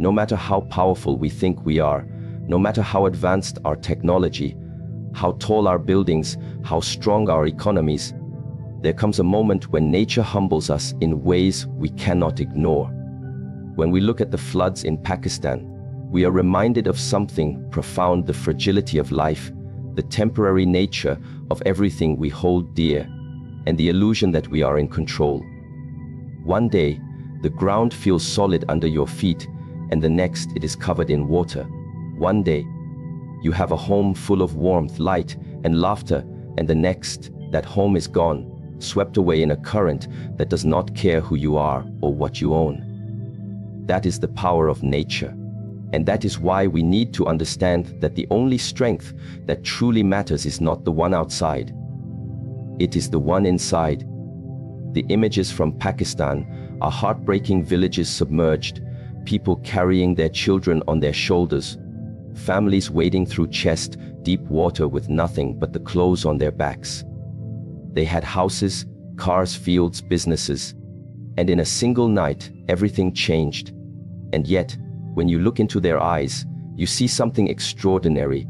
No matter how powerful we think we are, no matter how advanced our technology, how tall our buildings, how strong our economies, there comes a moment when nature humbles us in ways we cannot ignore. When we look at the floods in Pakistan, we are reminded of something profound: the fragility of life, the temporary nature of everything we hold dear, and the illusion that we are in control. One day, the ground feels solid under your feet, and the next it is covered in water. One day, you have a home full of warmth, light, and laughter, and the next, that home is gone, swept away in a current that does not care who you are or what you own. That is the power of nature. And that is why we need to understand that the only strength that truly matters is not the one outside. It is the one inside. The images from Pakistan are heartbreaking: villages submerged, people carrying their children on their shoulders, families wading through chest-deep water with nothing but the clothes on their backs. They had houses, cars, fields, businesses, and in a single night, everything changed. And yet, when you look into their eyes, you see something extraordinary.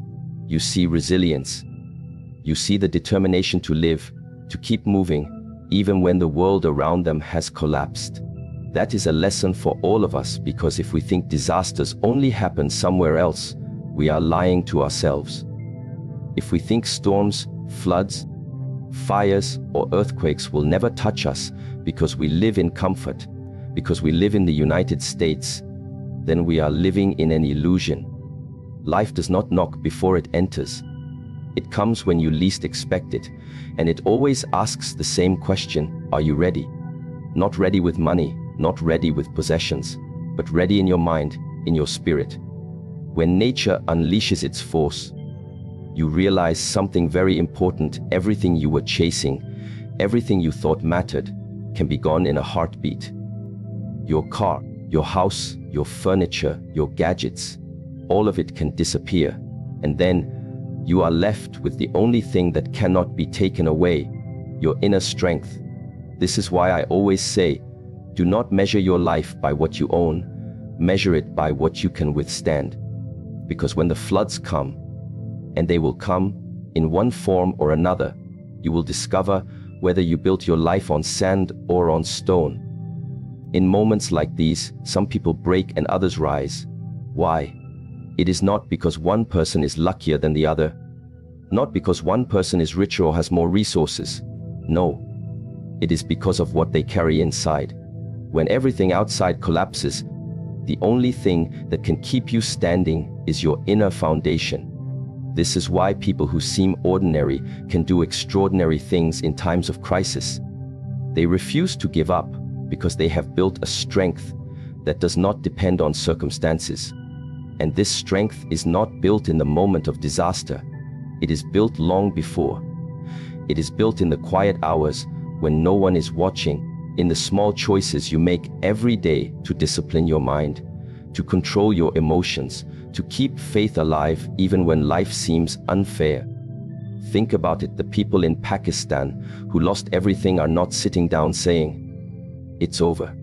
You see resilience. You see the determination to live, to keep moving, even when the world around them has collapsed. That is a lesson for all of us, because if we think disasters only happen somewhere else, we are lying to ourselves. If we think storms, floods, fires, or earthquakes will never touch us because we live in comfort, because we live in the United States, then we are living in an illusion. Life does not knock before it enters. It comes when you least expect it, and it always asks the same question: are you ready? Not ready with money, not ready with possessions, but ready in your mind, in your spirit. When nature unleashes its force, you realize something very important: everything you were chasing, everything you thought mattered, can be gone in a heartbeat. Your car, your house, your furniture, your gadgets, all of it can disappear. And then you are left with the only thing that cannot be taken away: your inner strength. This is why I always say, do not measure your life by what you own, measure it by what you can withstand. Because when the floods come, and they will come in one form or another, you will discover whether you built your life on sand or on stone. In moments like these, some people break and others rise. Why? It is not because one person is luckier than the other, not because one person is richer or has more resources. No, it is because of what they carry inside. When everything outside collapses, the only thing that can keep you standing is your inner foundation. This is why people who seem ordinary can do extraordinary things in times of crisis. They refuse to give up because they have built a strength that does not depend on circumstances. And this strength is not built in the moment of disaster. It is built long before. It is built in the quiet hours when no one is watching, in the small choices you make every day to discipline your mind, to control your emotions, to keep faith alive even when life seems unfair. Think about it: the people in Pakistan who lost everything are not sitting down saying, "It's over."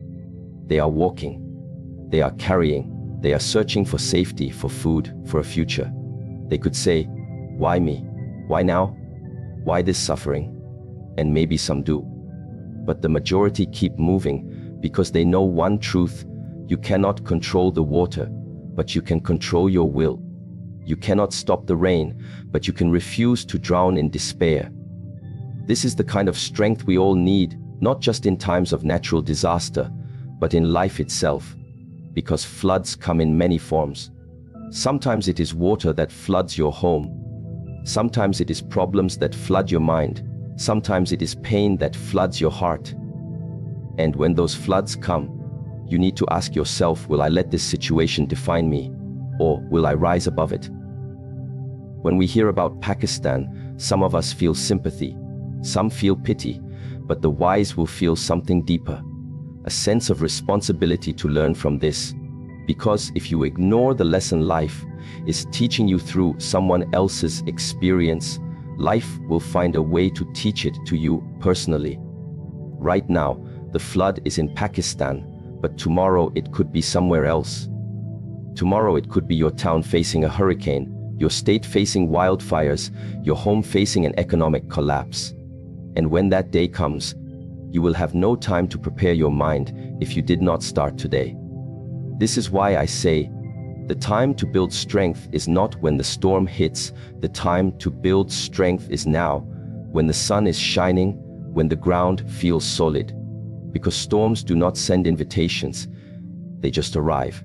They are walking. They are carrying. They are searching for safety, for food, for a future. They could say, "Why me? Why now? Why this suffering?" And maybe some do. But the majority keep moving because they know one truth: you cannot control the water, but you can control your will. You cannot stop the rain, but you can refuse to drown in despair. This is the kind of strength we all need, not just in times of natural disaster, but in life itself. Because floods come in many forms. Sometimes it is water that floods your home. Sometimes it is problems that flood your mind. Sometimes it is pain that floods your heart. And when those floods come, you need to ask yourself, will I let this situation define me, or will I rise above it? When we hear about Pakistan, some of us feel sympathy, some feel pity, but the wise will feel something deeper, a sense of responsibility to learn from this. Because if you ignore the lesson life is teaching you through someone else's experience, life will find a way to teach it to you personally. Right now, the flood is in Pakistan, but tomorrow it could be somewhere else. Tomorrow it could be your town facing a hurricane, your state facing wildfires, your home facing an economic collapse. And when that day comes, you will have no time to prepare your mind if you did not start today. This is why I say, the time to build strength is not when the storm hits, the time to build strength is now, when the sun is shining, when the ground feels solid. Because storms do not send invitations, they just arrive.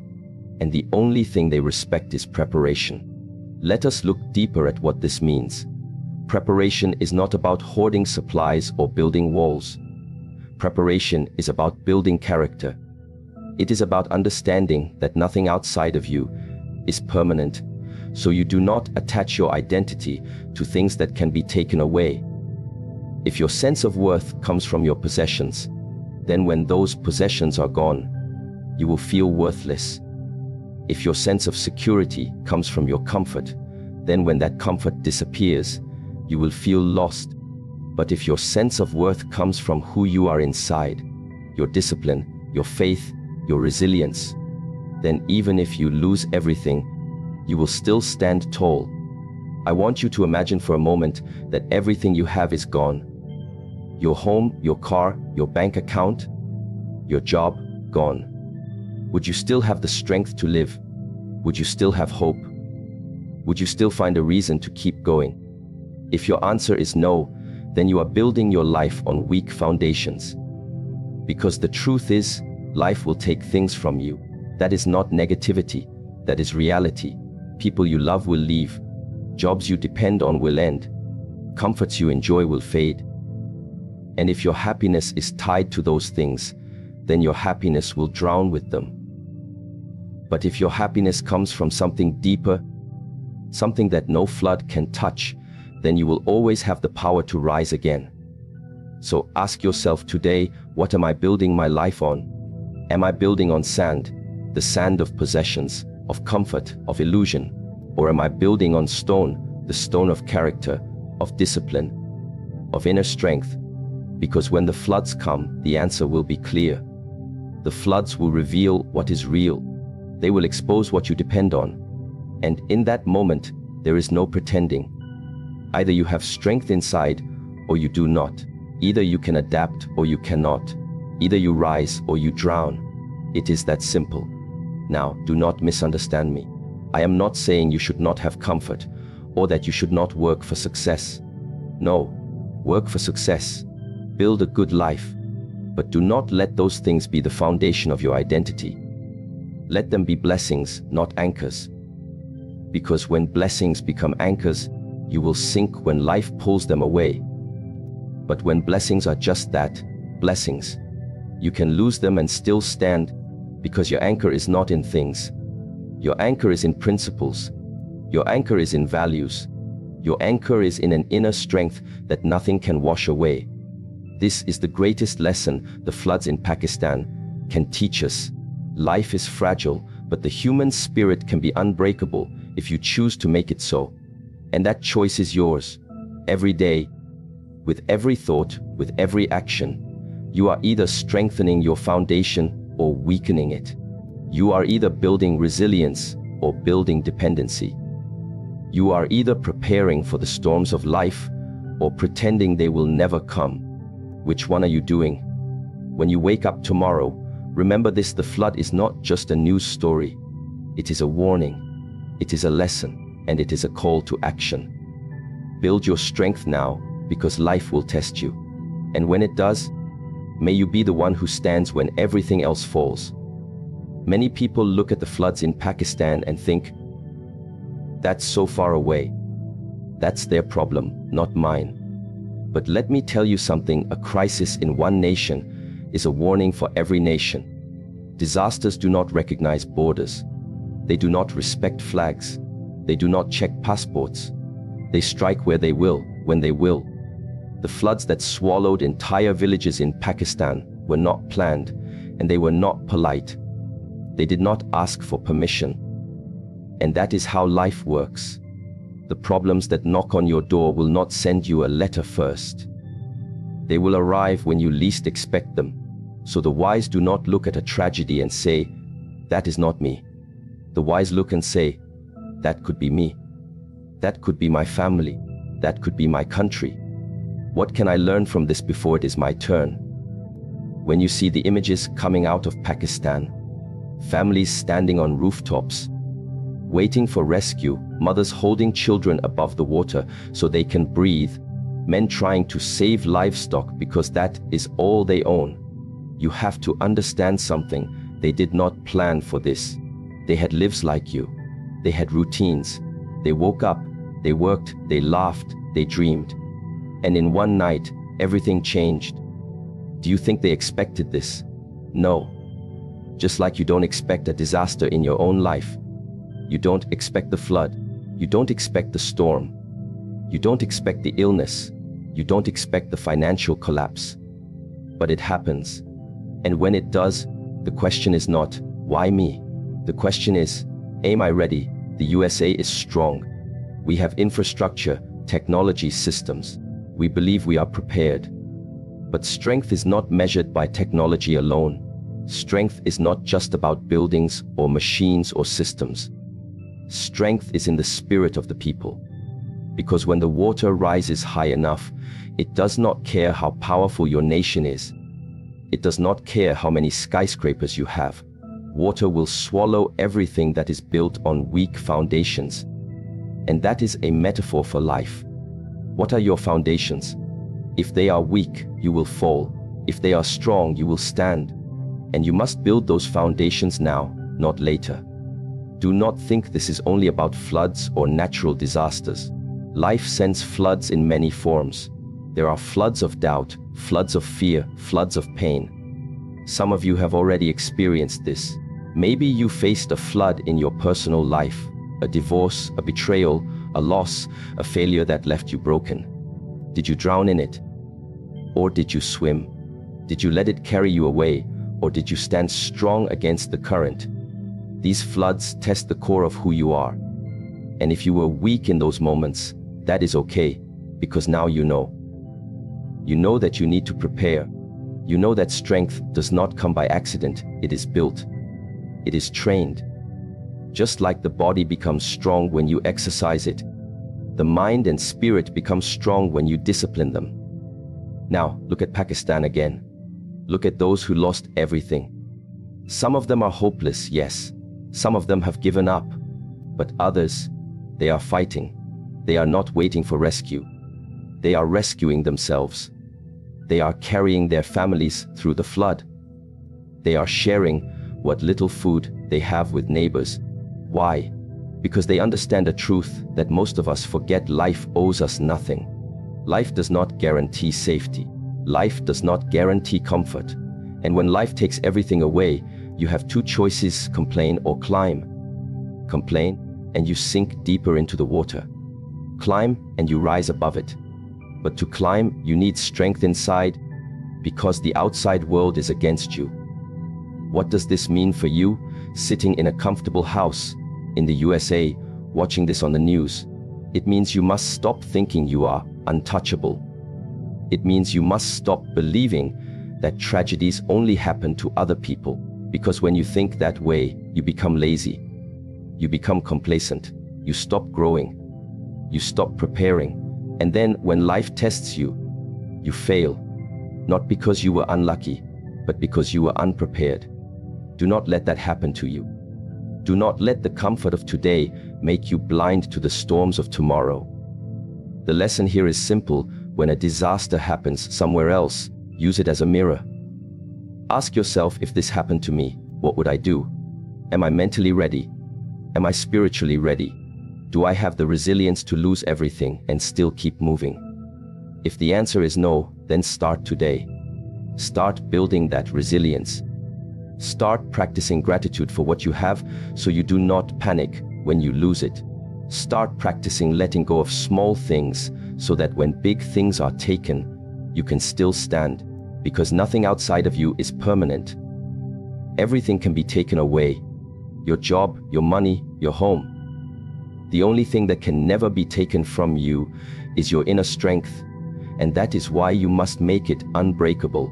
And the only thing they respect is preparation. Let us look deeper at what this means. Preparation is not about hoarding supplies or building walls. Preparation is about building character. It is about understanding that nothing outside of you is permanent, so you do not attach your identity to things that can be taken away. If your sense of worth comes from your possessions, then when those possessions are gone, you will feel worthless. If your sense of security comes from your comfort, then when that comfort disappears, you will feel lost. But if your sense of worth comes from who you are inside, your discipline, your faith, your resilience, then even if you lose everything, you will still stand tall. I want you to imagine for a moment that everything you have is gone. Your home, your car, your bank account, your job, gone. Would you still have the strength to live? Would you still have hope? Would you still find a reason to keep going? If your answer is no, then you are building your life on weak foundations. Because the truth is, life will take things from you. That is not negativity, that is reality. People you love will leave. Jobs you depend on will end. Comforts you enjoy will fade. And if your happiness is tied to those things, then your happiness will drown with them. But if your happiness comes from something deeper, something that no flood can touch, then you will always have the power to rise again. So ask yourself today, what am I building my life on? Am I building on sand, the sand of possessions, of comfort, of illusion? Or am I building on stone, the stone of character, of discipline, of inner strength? Because when the floods come, the answer will be clear. The floods will reveal what is real. They will expose what you depend on. And in that moment, there is no pretending. Either you have strength inside, or you do not. Either you can adapt, or you cannot. Either you rise, or you drown. It is that simple. Now, do not misunderstand me. I am not saying you should not have comfort, or that you should not work for success. No, work for success. Build a good life. But do not let those things be the foundation of your identity. Let them be blessings, not anchors. Because when blessings become anchors, you will sink when life pulls them away. But when blessings are just that, blessings, you can lose them and still stand, because your anchor is not in things. Your anchor is in principles. Your anchor is in values. Your anchor is in an inner strength that nothing can wash away. This is the greatest lesson the floods in Pakistan can teach us. Life is fragile, but the human spirit can be unbreakable if you choose to make it so. And that choice is yours. Every day, with every thought, with every action, you are either strengthening your foundation or weakening it. You are either building resilience or building dependency. You are either preparing for the storms of life or pretending they will never come. Which one are you doing? When you wake up tomorrow, remember this: the flood is not just a news story. It is a warning. It is a lesson, and it is a call to action. Build your strength now, because life will test you. And when it does, may you be the one who stands when everything else falls. Many people look at the floods in Pakistan and think, that's so far away. That's their problem, not mine. But let me tell you something: a crisis in one nation is a warning for every nation. Disasters do not recognize borders. They do not respect flags. They do not check passports. They strike where they will, when they will. The floods that swallowed entire villages in Pakistan were not planned, and they were not polite. They did not ask for permission. And that is how life works. The problems that knock on your door will not send you a letter first. They will arrive when you least expect them. So the wise do not look at a tragedy and say, that is not me. The wise look and say, that could be me. That could be my family. That could be my country. What can I learn from this before it is my turn? When you see the images coming out of Pakistan, families standing on rooftops, waiting for rescue, mothers holding children above the water so they can breathe, men trying to save livestock because that is all they own, you have to understand something. They did not plan for this. They had lives like you. They had routines. They woke up, they worked, they laughed, they dreamed. And in one night, everything changed. Do you think they expected this? No. Just like you don't expect a disaster in your own life. You don't expect the flood. You don't expect the storm. You don't expect the illness. You don't expect the financial collapse. But it happens. And when it does, the question is not, why me? The question is, am I ready? The USA is strong. We have infrastructure, technology, systems. We believe we are prepared. But strength is not measured by technology alone. Strength is not just about buildings or machines or systems. Strength is in the spirit of the people. Because when the water rises high enough, it does not care how powerful your nation is. It does not care how many skyscrapers you have. Water will swallow everything that is built on weak foundations. And that is a metaphor for life. What are your foundations? If they are weak, you will fall. If they are strong, you will stand. And you must build those foundations now, not later. Do not think this is only about floods or natural disasters. Life sends floods in many forms. There are floods of doubt, floods of fear, floods of pain. Some of you have already experienced this. Maybe you faced a flood in your personal life, a divorce, a betrayal, a loss, a failure that left you broken. Did you drown in it? Or did you swim? Did you let it carry you away? Or did you stand strong against the current? These floods test the core of who you are. And if you were weak in those moments, that is okay, because now you know. You know that you need to prepare. You know that strength does not come by accident, it is built. It is trained. Just like the body becomes strong when you exercise it, the mind and spirit become strong when you discipline them. Now, look at Pakistan again. Look at those who lost everything. Some of them are hopeless, yes. Some of them have given up. But others, they are fighting. They are not waiting for rescue. They are rescuing themselves. They are carrying their families through the flood. They are sharing what little food they have with neighbors. Why? Because they understand a truth that most of us forget: life owes us nothing. Life does not guarantee safety. Life does not guarantee comfort. And when life takes everything away, you have two choices: complain or climb. Complain, and you sink deeper into the water. Climb, and you rise above it. But to climb, you need strength inside, because the outside world is against you. What does this mean for you, sitting in a comfortable house in the USA, watching this on the news? It means you must stop thinking you are untouchable. It means you must stop believing that tragedies only happen to other people, because when you think that way, you become lazy. You become complacent. You stop growing. You stop preparing. And then when life tests you, you fail. Not because you were unlucky, but because you were unprepared. Do not let that happen to you. Do not let the comfort of today make you blind to the storms of tomorrow. The lesson here is simple. When a disaster happens somewhere else, use it as a mirror. Ask yourself, if this happened to me, what would I do? Am I mentally ready? Am I spiritually ready? Do I have the resilience to lose everything and still keep moving? If the answer is no, then start today. Start building that resilience. Start practicing gratitude for what you have so you do not panic when you lose it. Start practicing letting go of small things so that when big things are taken, you can still stand, because nothing outside of you is permanent. Everything can be taken away. Your job, your money, your home. The only thing that can never be taken from you is your inner strength, and that is why you must make it unbreakable.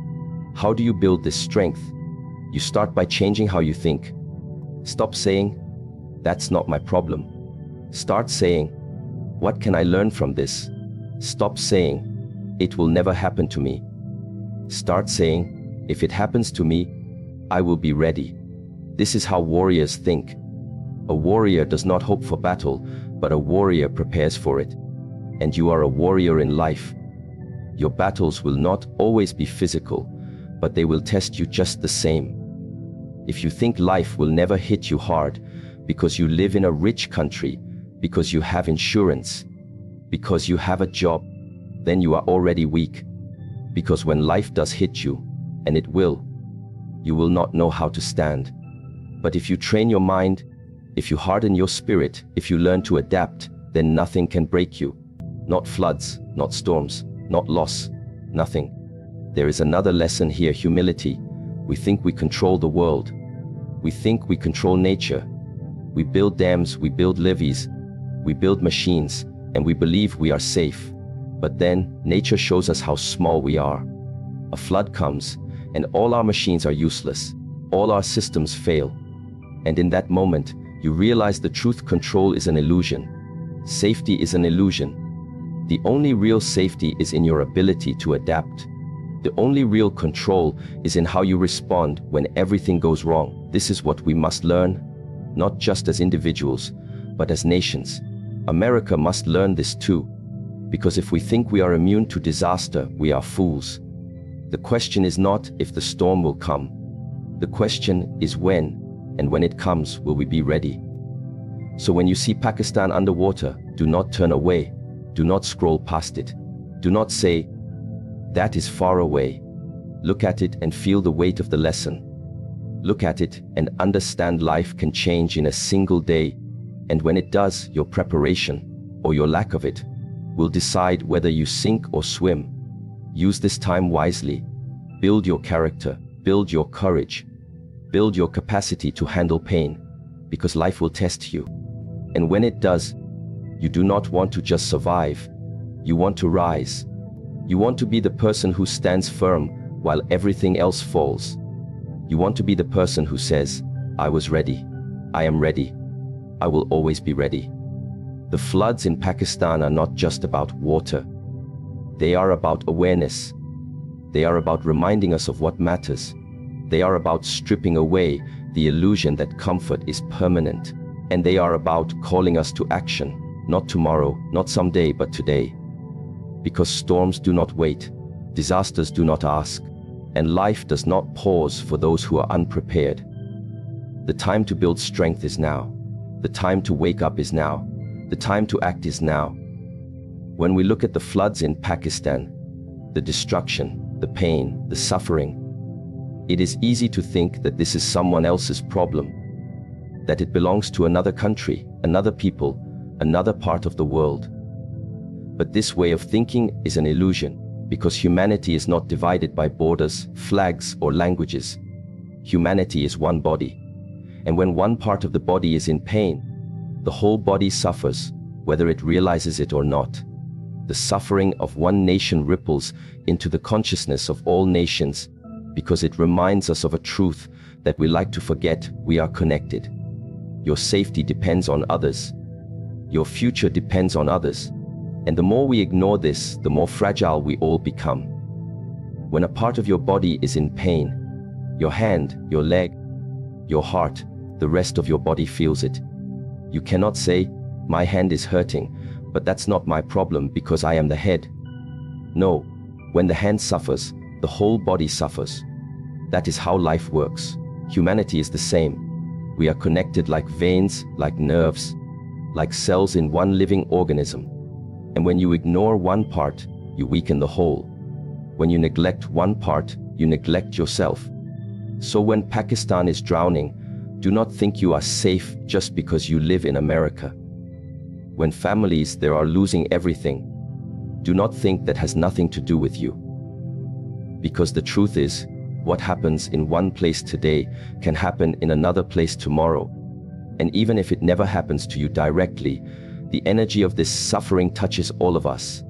How do you build this strength? You start by changing how you think. Stop saying, That's not my problem. Start saying, what can I learn from this? Stop saying, it will never happen to me. Start saying, if it happens to me, I will be ready. This is how warriors think. A warrior does not hope for battle, but a warrior prepares for it. And you are a warrior in life. Your battles will not always be physical, but they will test you just the same. If you think life will never hit you hard because you live in a rich country, because you have insurance, because you have a job, then you are already weak. Because when life does hit you, and it will, you will not know how to stand. But if you train your mind, if you harden your spirit, if you learn to adapt, then nothing can break you. Not floods, not storms, not loss, nothing. There is another lesson here, humility. We think we control the world. We think we control nature. We build dams, we build levees, we build machines, and we believe we are safe. But then, nature shows us how small we are. A flood comes, and all our machines are useless. All our systems fail. And in that moment, you realize the truth: control is an illusion. Safety is an illusion. The only real safety is in your ability to adapt. The only real control is in how you respond when everything goes wrong. This is what we must learn, not just as individuals, but as nations. America must learn this too, because if we think we are immune to disaster, we are fools. The question is not if the storm will come. The question is when, and when it comes, will we be ready? So when you see Pakistan underwater, do not turn away. Do not scroll past it. Do not say, that is far away. Look at it and feel the weight of the lesson. Look at it and understand life can change in a single day. And when it does, your preparation, or your lack of it, will decide whether you sink or swim. Use this time wisely. Build your character, build your courage, build your capacity to handle pain, because life will test you. And when it does, you do not want to just survive. You want to rise. You want to be the person who stands firm while everything else falls. You want to be the person who says, I was ready. I am ready. I will always be ready. The floods in Pakistan are not just about water. They are about awareness. They are about reminding us of what matters. They are about stripping away the illusion that comfort is permanent. And they are about calling us to action, not tomorrow, not someday, but today. Because storms do not wait, disasters do not ask, and life does not pause for those who are unprepared. The time to build strength is now. The time to wake up is now. The time to act is now. When we look at the floods in Pakistan, the destruction, the pain, the suffering, it is easy to think that this is someone else's problem, that it belongs to another country, another people, another part of the world. But this way of thinking is an illusion, because humanity is not divided by borders, flags, or languages. Humanity is one body. And when one part of the body is in pain, the whole body suffers, whether it realizes it or not. The suffering of one nation ripples into the consciousness of all nations, because it reminds us of a truth that we like to forget: we are connected. Your safety depends on others. Your future depends on others. And the more we ignore this, the more fragile we all become. When a part of your body is in pain, your hand, your leg, your heart, the rest of your body feels it. You cannot say, my hand is hurting, but that's not my problem because I am the head. No, when the hand suffers, the whole body suffers. That is how life works. Humanity is the same. We are connected like veins, like nerves, like cells in one living organism. And when you ignore one part, you weaken the whole. When you neglect one part, you neglect yourself. So when Pakistan is drowning, do not think you are safe just because you live in America. When families there are losing everything, do not think that has nothing to do with you. Because the truth is, what happens in one place today can happen in another place tomorrow. And even if it never happens to you directly, the energy of this suffering touches all of us.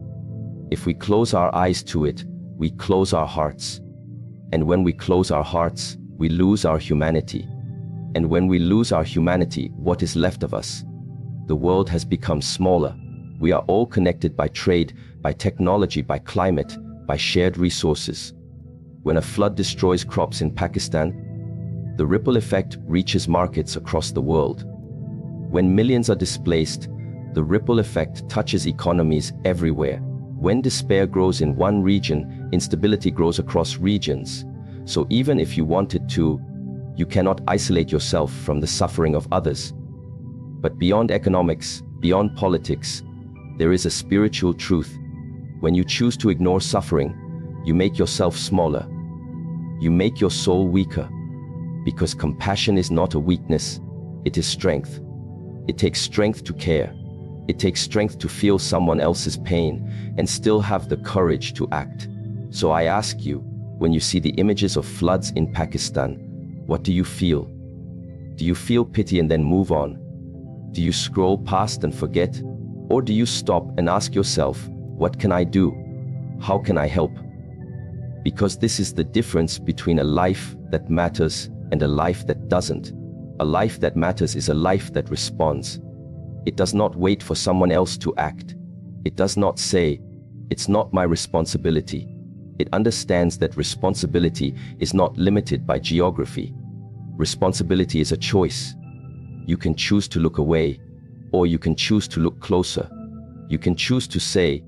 If we close our eyes to it, we close our hearts. And when we close our hearts, we lose our humanity. And when we lose our humanity, what is left of us? The world has become smaller. We are all connected by trade, by technology, by climate, by shared resources. When a flood destroys crops in Pakistan, the ripple effect reaches markets across the world. When millions are displaced, the ripple effect touches economies everywhere. When despair grows in one region, instability grows across regions. So even if you wanted to, you cannot isolate yourself from the suffering of others. But beyond economics, beyond politics, there is a spiritual truth. When you choose to ignore suffering, you make yourself smaller. You make your soul weaker. Because compassion is not a weakness, it is strength. It takes strength to care. It takes strength to feel someone else's pain and still have the courage to act. So I ask you, when you see the images of floods in Pakistan, what do you feel? Do you feel pity and then move on? Do you scroll past and forget? Or do you stop and ask yourself, what can I do? How can I help? Because this is the difference between a life that matters and a life that doesn't. A life that matters is a life that responds. It does not wait for someone else to act. It does not say, it's not my responsibility. It understands that responsibility is not limited by geography. Responsibility is a choice. You can choose to look away, or you can choose to look closer. You can choose to say,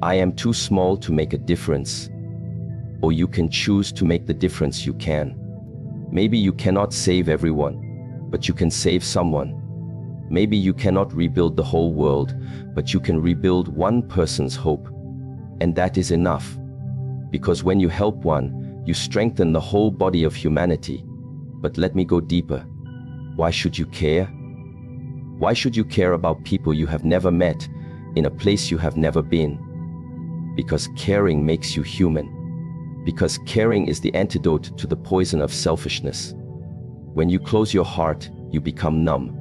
I am too small to make a difference. Or you can choose to make the difference you can. Maybe you cannot save everyone, but you can save someone. Maybe you cannot rebuild the whole world, but you can rebuild one person's hope. And that is enough. Because when you help one, you strengthen the whole body of humanity. But let me go deeper. Why should you care? Why should you care about people you have never met, in a place you have never been? Because caring makes you human. Because caring is the antidote to the poison of selfishness. When you close your heart, you become numb.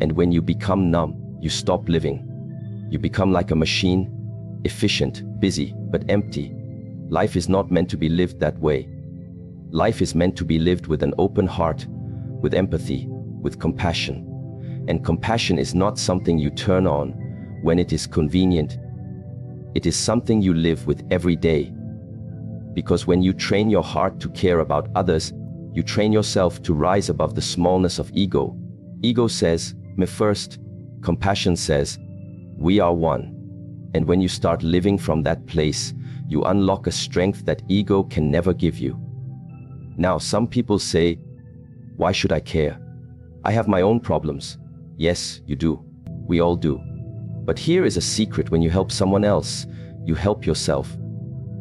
And when you become numb, you stop living. You become like a machine, efficient, busy, but empty. Life is not meant to be lived that way. Life is meant to be lived with an open heart, with empathy, with compassion. And compassion is not something you turn on when it is convenient. It is something you live with every day. Because when you train your heart to care about others, you train yourself to rise above the smallness of ego. Ego says, me first. Compassion says, we are one. And when you start living from that place, you unlock a strength that ego can never give you. Now, some people say, why should I care? I have my own problems. Yes, you do. We all do. But here is a secret: when you help someone else, you help yourself.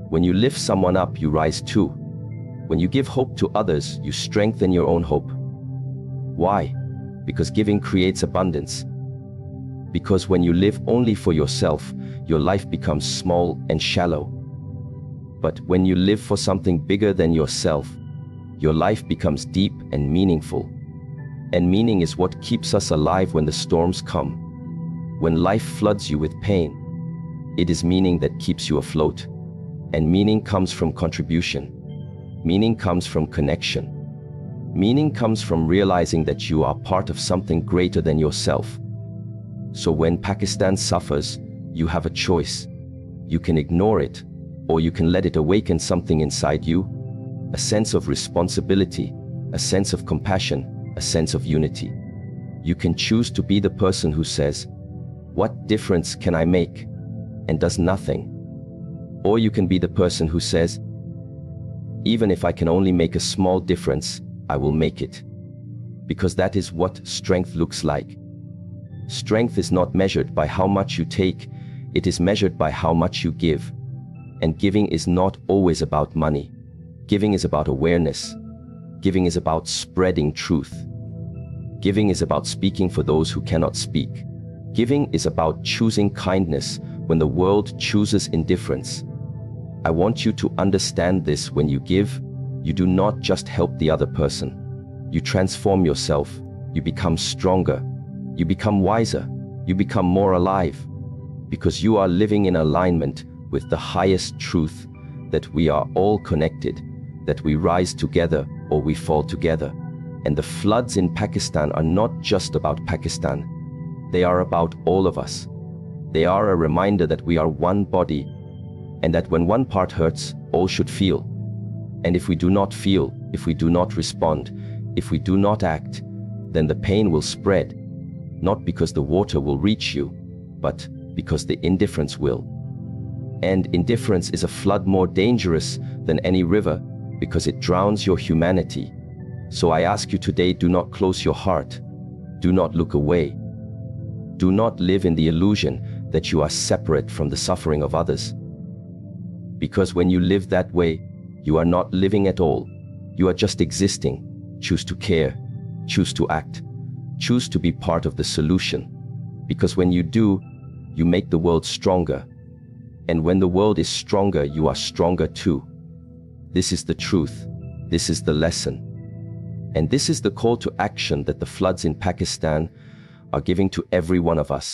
When you lift someone up, you rise too. When you give hope to others, you strengthen your own hope. Why? Because giving creates abundance. Because when you live only for yourself, your life becomes small and shallow. But when you live for something bigger than yourself, your life becomes deep and meaningful. And meaning is what keeps us alive when the storms come. When life floods you with pain, it is meaning that keeps you afloat. And meaning comes from contribution. Meaning comes from connection. Meaning comes from realizing that you are part of something greater than yourself. So when Pakistan suffers, you have a choice. You can ignore it, or you can let it awaken something inside you, a sense of responsibility, a sense of compassion, a sense of unity. You can choose to be the person who says, what difference can I make? And does nothing. Or you can be the person who says, even if I can only make a small difference, I will make it. Because that is what strength looks like. Strength is not measured by how much you take, it is measured by how much you give. And giving is not always about money. Giving is about awareness. Giving is about spreading truth. Giving is about speaking for those who cannot speak. Giving is about choosing kindness when the world chooses indifference. I want you to understand this: when you give, you do not just help the other person. You transform yourself. You become stronger. You become wiser. You become more alive. Because you are living in alignment with the highest truth, that we are all connected, that we rise together or we fall together. And the floods in Pakistan are not just about Pakistan. They are about all of us. They are a reminder that we are one body, and that when one part hurts, all should feel. And if we do not feel, if we do not respond, if we do not act, then the pain will spread, not because the water will reach you, but because the indifference will. And indifference is a flood more dangerous than any river because it drowns your humanity. So I ask you today, do not close your heart. Do not look away. Do not live in the illusion that you are separate from the suffering of others. Because when you live that way, you are not living at all. You are just existing. Choose to care. Choose to act. Choose to be part of the solution. Because when you do, you make the world stronger. And when the world is stronger, you are stronger too. This is the truth. This is the lesson. And this is the call to action that the floods in Pakistan are giving to every one of us.